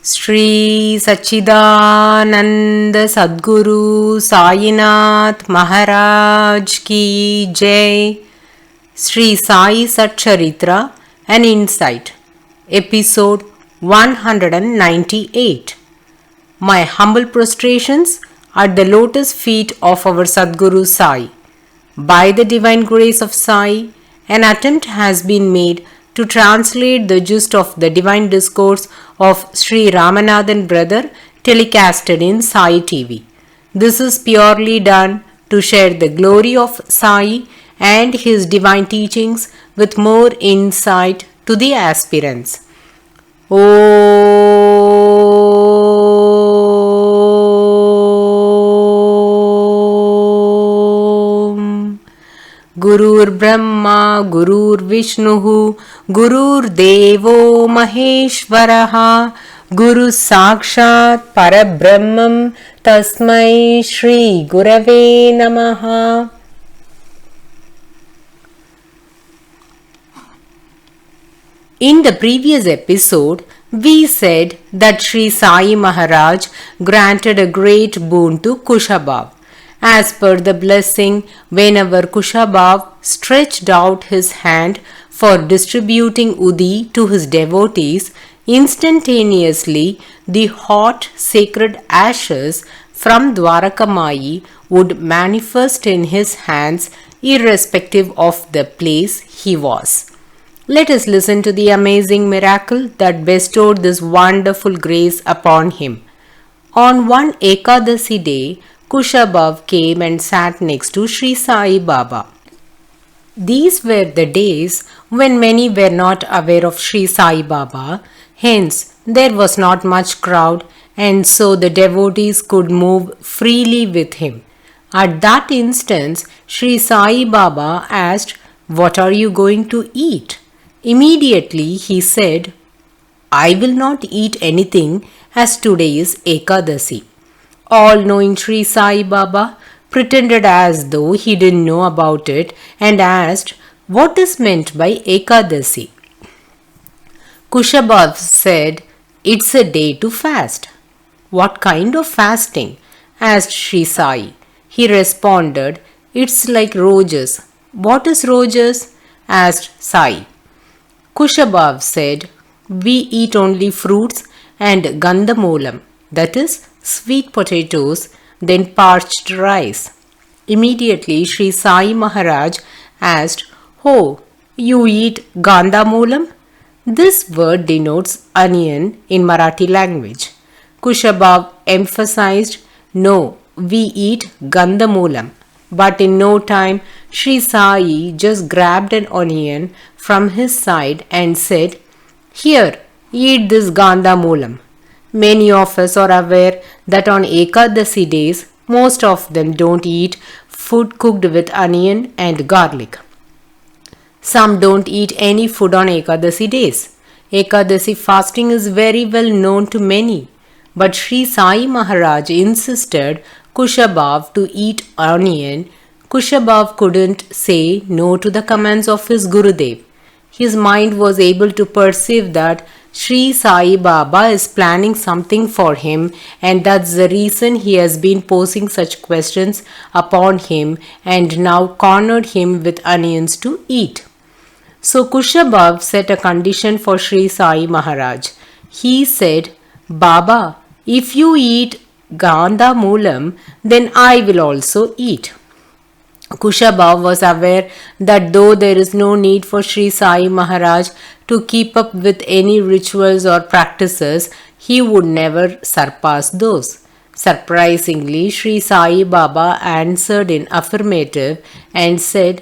Sri Sachidananda Sadguru Sainath Maharaj Ki Jai. Sri Sai SATCHARITRA, an insight. Episode 198. My humble prostrations at the lotus feet of our Sadguru Sai. By the divine grace of Sai, an attempt has been made to translate the gist of the divine discourse of Sri Ramanathan brother telecasted in Sai TV. This is purely done to share the glory of Sai and his divine teachings with more insight to the aspirants. Gurur Brahma, Gurur Vishnuhu, Gurur Devo Maheshwaraha, Guru Sakshat Parabrahmam, Tasmai Shri Gurave Namaha. In the previous episode, we said that Sri Sai Maharaj granted a great boon to Kushabhav. As per the blessing, whenever Kushabhav stretched out his hand for distributing Udi to his devotees, instantaneously the hot sacred ashes from Dwarakamayi would manifest in his hands irrespective of the place he was. Let us listen to the amazing miracle that bestowed this wonderful grace upon him. On one Ekadasi day, Kushabhav came and sat next to Sri Sai Baba. These were the days when many were not aware of Sri Sai Baba, hence there was not much crowd and so the devotees could move freely with him. At that instance, Sri Sai Baba asked, "What are you going to eat?" Immediately he said, "I will not eat anything as today is Ekadasi." All-knowing Sri Sai Baba pretended as though he didn't know about it and asked, "What is meant by Ekadasi?" Kushabhav said, "It's a day to fast." "What kind of fasting?" asked Sri Sai. He responded, "It's like Rojas." "What is Rojas?" asked Sai. Kushabhav said, "We eat only fruits and gandamolam, that is, sweet potatoes, then parched rice." Immediately Sri Sai Maharaj asked, "Oh, you eat gandamolam?" This word denotes onion in Marathi language. Kushabhav emphasized, "No, we eat gandamolam." But in no time, Sri Sai just grabbed an onion from his side and said, "Here, eat this gandamolam." Many of us are aware that on Ekadasi days, most of them don't eat food cooked with onion and garlic. Some don't eat any food on Ekadasi days. Ekadasi fasting is very well known to many. But Sri Sai Maharaj insisted Kushabhav to eat onion. Kushabhav couldn't say no to the commands of his Gurudev. His mind was able to perceive that Sri Sai Baba is planning something for him and that's the reason he has been posing such questions upon him and now cornered him with onions to eat. So Kushabhav set a condition for Sri Sai Maharaj. He said, "Baba, if you eat gandamolam, then I will also eat." Kushabhav was aware that though there is no need for Sri Sai Maharaj to keep up with any rituals or practices, he would never surpass those. Surprisingly, Sri Sai Baba answered in affirmative and said,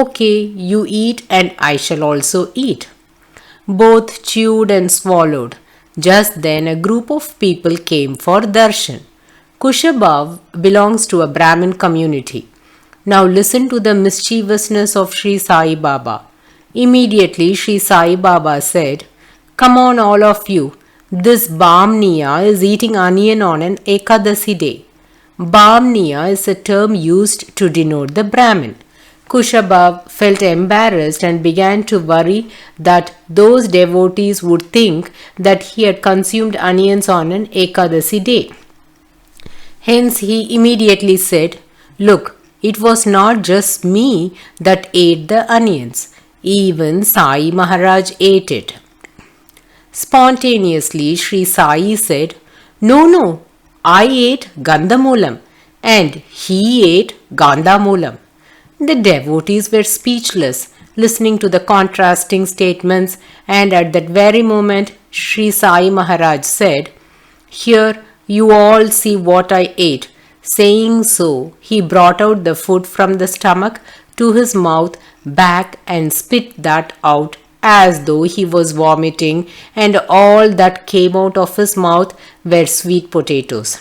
"Okay, you eat and I shall also eat." Both chewed and swallowed. Just then a group of people came for darshan. Kushabhav belongs to a Brahmin community. Now listen to the mischievousness of Sri Sai Baba. Immediately Sri Sai Baba said, "Come on all of you, this Bamniya is eating onion on an Ekadasi day." Bamniya is a term used to denote the Brahmin. Kushabha felt embarrassed and began to worry that those devotees would think that he had consumed onions on an Ekadasi day. Hence he immediately said, "Look, it was not just me that ate the onions. Even Sai Maharaj ate it." Spontaneously, Sri Sai said, No, I ate Gandhamulam and he ate Gandhamulam." The devotees were speechless, listening to the contrasting statements, and at that very moment, Sri Sai Maharaj said, "Here you all see what I ate." Saying so, he brought out the food from the stomach to his mouth back and spit that out as though he was vomiting, and all that came out of his mouth were sweet potatoes.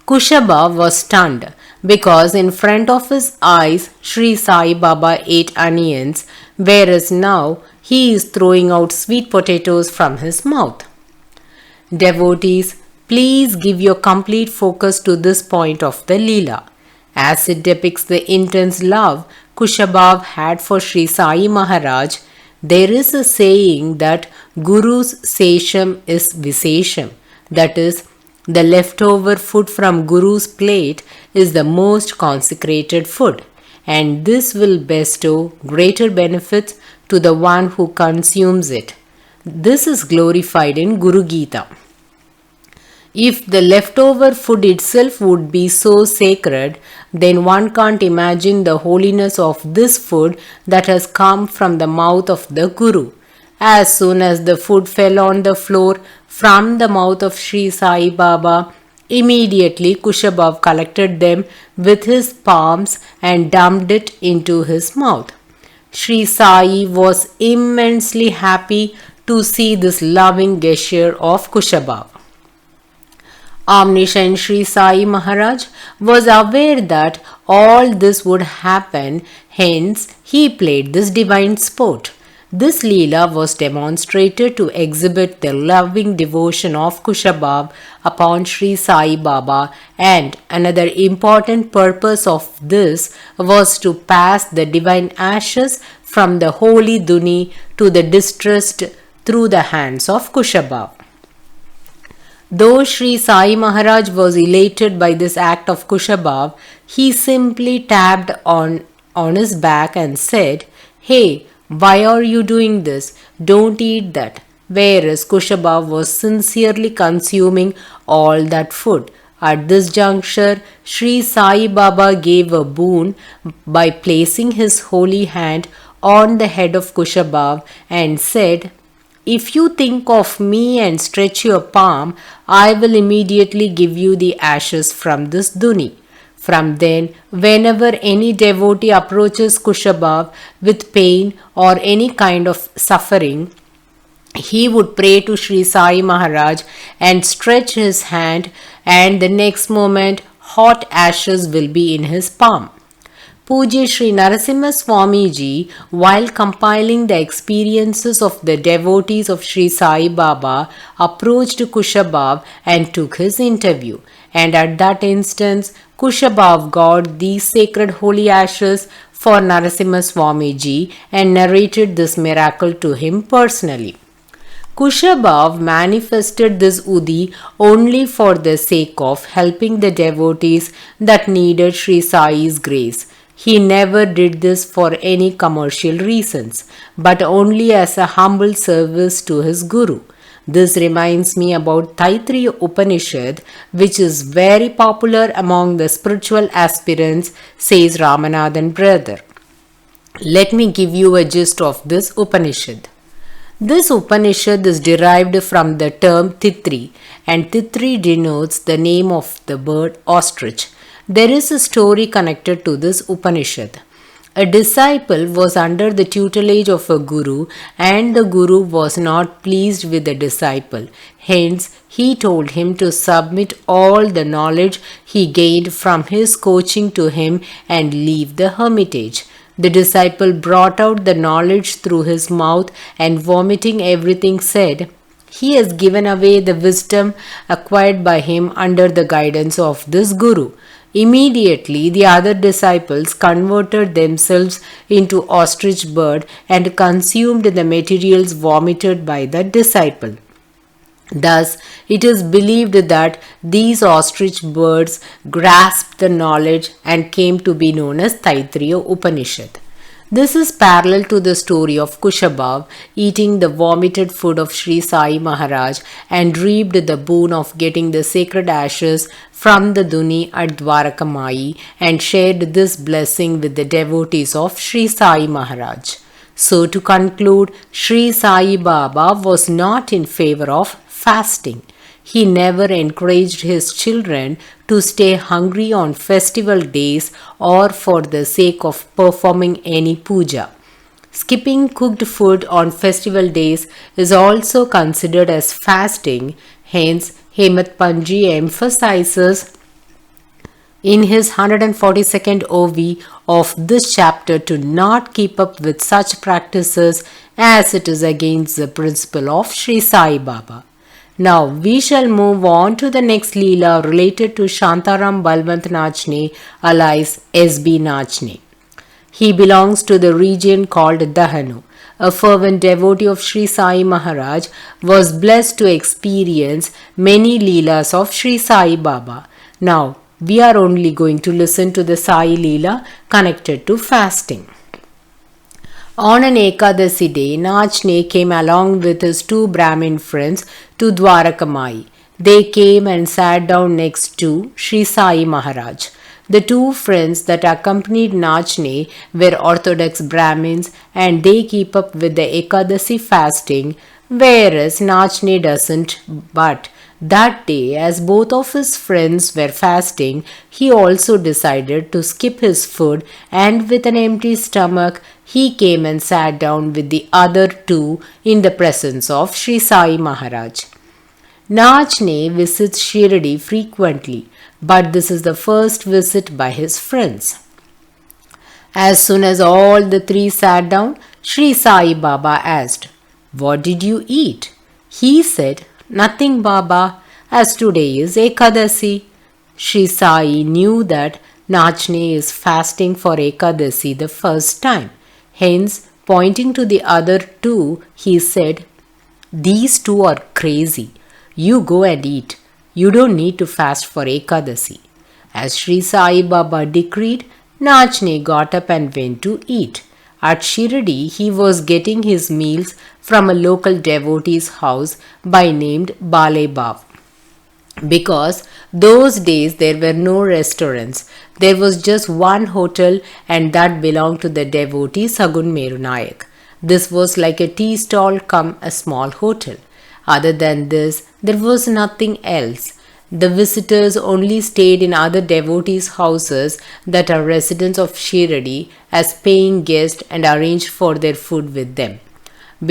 Kushabha was stunned because in front of his eyes Sri Sai Baba ate onions, whereas now he is throwing out sweet potatoes from his mouth. Devotees, please give your complete focus to this point of the Leela, as it depicts the intense love Kushabha had for Sri Sai Maharaj. There is a saying that Guru's Sesham is Visesham, that is, the leftover food from Guru's plate is the most consecrated food, and this will bestow greater benefits to the one who consumes it. This is glorified in Guru Gita. If the leftover food itself would be so sacred, then one can't imagine the holiness of this food that has come from the mouth of the Guru. As soon as the food fell on the floor from the mouth of Sri Sai Baba, immediately Kushabha collected them with his palms and dumped it into his mouth. Sri Sai was immensely happy to see this loving gesture of Kushabha. Omniscient Sri Sai Maharaj was aware that all this would happen, hence he played this divine sport. This Leela was demonstrated to exhibit the loving devotion of Kushabha upon Sri Sai Baba, and another important purpose of this was to pass the divine ashes from the holy Duni to the distressed through the hands of Kushabha. Though Sri Sai Maharaj was elated by this act of Kushabha, he simply tapped on his back and said, "Hey, why are you doing this? Don't eat that." Whereas Kushabha was sincerely consuming all that food. At this juncture, Sri Sai Baba gave a boon by placing his holy hand on the head of Kushabha and said, "If you think of me and stretch your palm, I will immediately give you the ashes from this Duni." From then, whenever any devotee approaches Kushabha with pain or any kind of suffering, he would pray to Sri Sai Maharaj and stretch his hand, and the next moment hot ashes will be in his palm. Pujya Sri Narasimha Swamiji, while compiling the experiences of the devotees of Sri Sai Baba, approached Kushabha and took his interview. And at that instant, Kushabha got these sacred holy ashes for Narasimha Swamiji and narrated this miracle to him personally. Kushabha manifested this Udi only for the sake of helping the devotees that needed Sri Sai's grace. He never did this for any commercial reasons, but only as a humble service to his Guru. This reminds me about Taittiriya Upanishad, which is very popular among the spiritual aspirants, says Ramanathan brother. Let me give you a gist of this Upanishad. This Upanishad is derived from the term Titri, and Titri denotes the name of the bird ostrich. There is a story connected to this Upanishad. A disciple was under the tutelage of a guru, and the guru was not pleased with the disciple. Hence, he told him to submit all the knowledge he gained from his coaching to him and leave the hermitage. The disciple brought out the knowledge through his mouth and, vomiting everything, said, "He has given away the wisdom acquired by him under the guidance of this guru." Immediately, the other disciples converted themselves into ostrich bird and consumed the materials vomited by the disciple. Thus, it is believed that these ostrich birds grasped the knowledge and came to be known as Taittiriya Upanishad. This is parallel to the story of Kushabhav eating the vomited food of Sri Sai Maharaj and reaped the boon of getting the sacred ashes from the Duni at Dwarakamai and shared this blessing with the devotees of Sri Sai Maharaj. So to conclude, Sri Sai Baba was not in favor of fasting. He never encouraged his children to stay hungry on festival days or for the sake of performing any puja. Skipping cooked food on festival days is also considered as fasting. Hence, Hemat Panji emphasizes in his 142nd OV of this chapter to not keep up with such practices as it is against the principle of Sri Sai Baba. Now we shall move on to the next Leela related to Shantaram Balwant Nachne alias S.B. Nachne. He belongs to the region called Dahanu. A fervent devotee of Sri Sai Maharaj was blessed to experience many Leelas of Sri Sai Baba. Now we are only going to listen to the Sai Leela connected to fasting. On an Ekadasi day, Nachne came along with his two Brahmin friends to Dwarakamai. They came and sat down next to Sri Sai Maharaj. The two friends that accompanied Nachne were Orthodox Brahmins and they keep up with the Ekadasi fasting, whereas Nachne doesn't. But that day, as both of his friends were fasting, he also decided to skip his food and with an empty stomach, he came and sat down with the other two in the presence of Sri Sai Maharaj. Nachne visits Shirdi frequently, but this is the first visit by his friends. As soon as all the three sat down, Sri Sai Baba asked, "What did you eat?" He said, "Nothing, Baba, as today is Ekadasi." Sri Sai knew that Nachne is fasting for Ekadasi the first time. Hence, pointing to the other two, he said, "These two are crazy. You go and eat. You don't need to fast for Ekadasi." As Sri Sai Baba decreed, Nachne got up and went to eat. At Shirdi, he was getting his meals from a local devotee's house by named Bale Bav. Because those days there were no restaurants, there was just one hotel and that belonged to the devotee Sagun Meru Nayak. This was like a tea stall cum a small hotel. Other than this, there was nothing else. The visitors only stayed in other devotees' houses that are residents of Shirdi as paying guests and arranged for their food with them.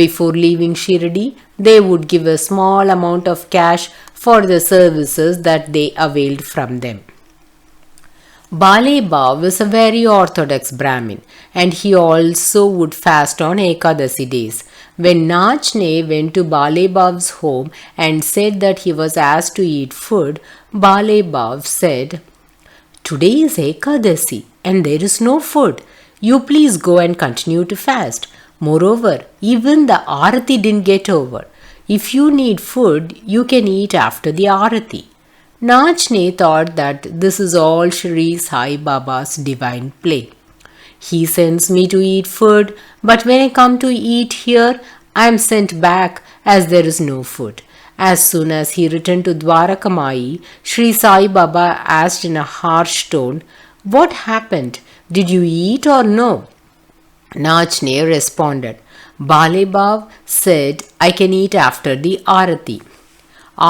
Before leaving Shirdi, they would give a small amount of cash for the services that they availed from them. Bale Bav was a very orthodox Brahmin and he also would fast on Ekadasi days. When Nachne went to Bale Bav's home and said that he was asked to eat food, Bale Bav said, "Today is Ekadasi and there is no food. You please go and continue to fast. Moreover, even the Arati didn't get over. If you need food, you can eat after the Arati." Nachne thought that this is all Sri Sai Baba's divine play. He sends me to eat food, but when I come to eat here, I am sent back as there is no food. As soon as he returned to Dwarakamai, Sri Sai Baba asked in a harsh tone, "What happened? Did you eat or no?" Nachne responded, "Bale Bav said I can eat after the Arati."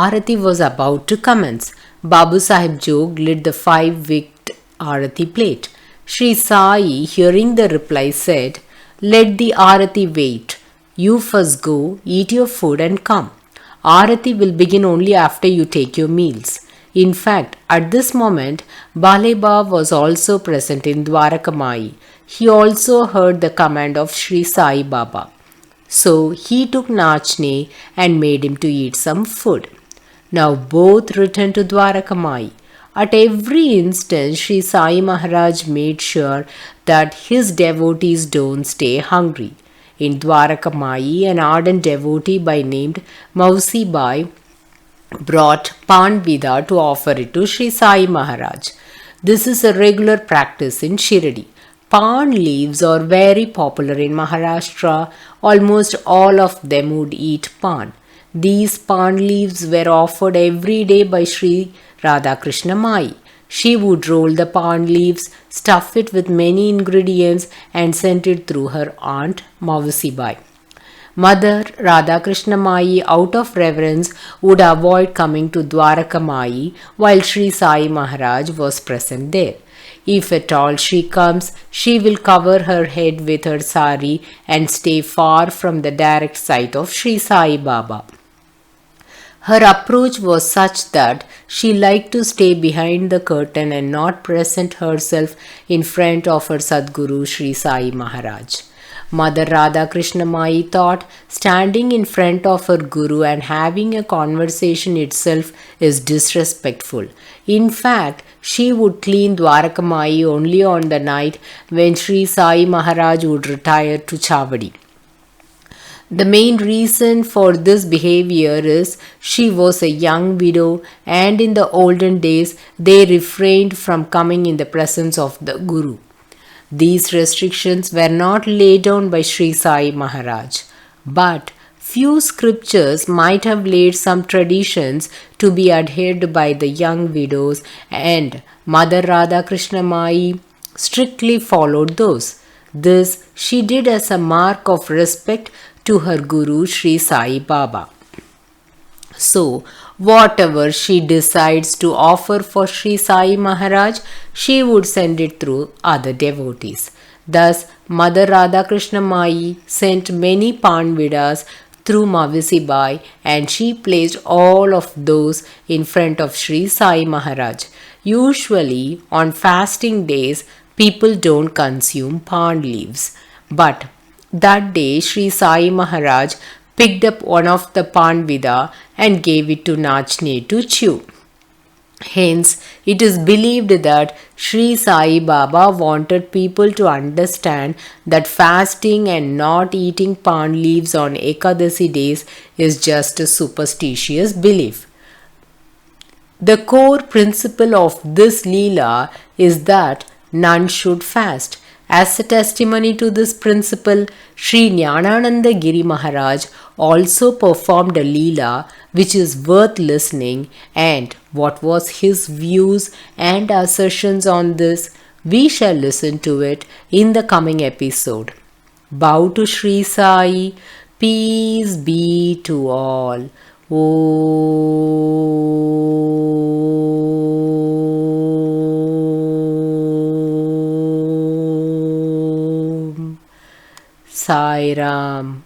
Arati was about to commence. Babu Sahib Jog lit the 5-wicked Arati plate. Sri Sai, hearing the reply, said, "Let the Arati wait. You first go, eat your food and come. Arati will begin only after you take your meals." In fact, at this moment, Bale Bav was also present in Dwarakamai. He also heard the command of Sri Sai Baba. So he took Nachne and made him to eat some food. Now both returned to Dwarakamai. At every instance, Sri Sai Maharaj made sure that his devotees don't stay hungry. In Dwarakamai, an ardent devotee by named Mausi Bai brought Panvida to offer it to Sri Sai Maharaj. This is a regular practice in Shirdi. Pan leaves are very popular in Maharashtra. Almost all of them would eat pan. These pan leaves were offered every day by Sri Radhakrishna Mai. She would roll the pan leaves, stuff it with many ingredients, and send it through her aunt Mavasibai. Mother Radhakrishna Mai, out of reverence, would avoid coming to Dwaraka Mai while Sri Sai Maharaj was present there. If at all she comes, she will cover her head with her sari and stay far from the direct sight of Sri Sai Baba. Her approach was such that she liked to stay behind the curtain and not present herself in front of her Sadguru Sri Sai Maharaj. Mother Radhakrishna Mai thought standing in front of her Guru and having a conversation itself is disrespectful. In fact, she would clean Dwaraka Mai only on the night when Sri Sai Maharaj would retire to Chavadi. The main reason for this behavior is she was a young widow, and in the olden days they refrained from coming in the presence of the Guru. These restrictions were not laid down by Sri Sai Maharaj, but few scriptures might have laid some traditions to be adhered by the young widows, and Mother Radhakrishna Mai strictly followed those. This she did as a mark of respect to her Guru Sri Sai Baba. So, whatever she decides to offer for Sri Sai Maharaj, she would send it through other devotees. Thus, Mother Radhakrishna Mai sent many Panvidas through Mavisi Bai, and she placed all of those in front of Sri Sai Maharaj. Usually, on fasting days, people don't consume pan leaves. But that day, Sri Sai Maharaj picked up one of the Panvida and gave it to Nachne to chew. Hence, it is believed that Sri Sai Baba wanted people to understand that fasting and not eating pan leaves on Ekadasi days is just a superstitious belief. The core principle of this Leela is that none should fast. As a testimony to this principle, Sri Jnanananda Giri Maharaj also performed a Leela which is worth listening, and what was his views and assertions on this, we shall listen to it in the coming episode. Bow to Sri Sai, peace be to all. Om Sai Ram.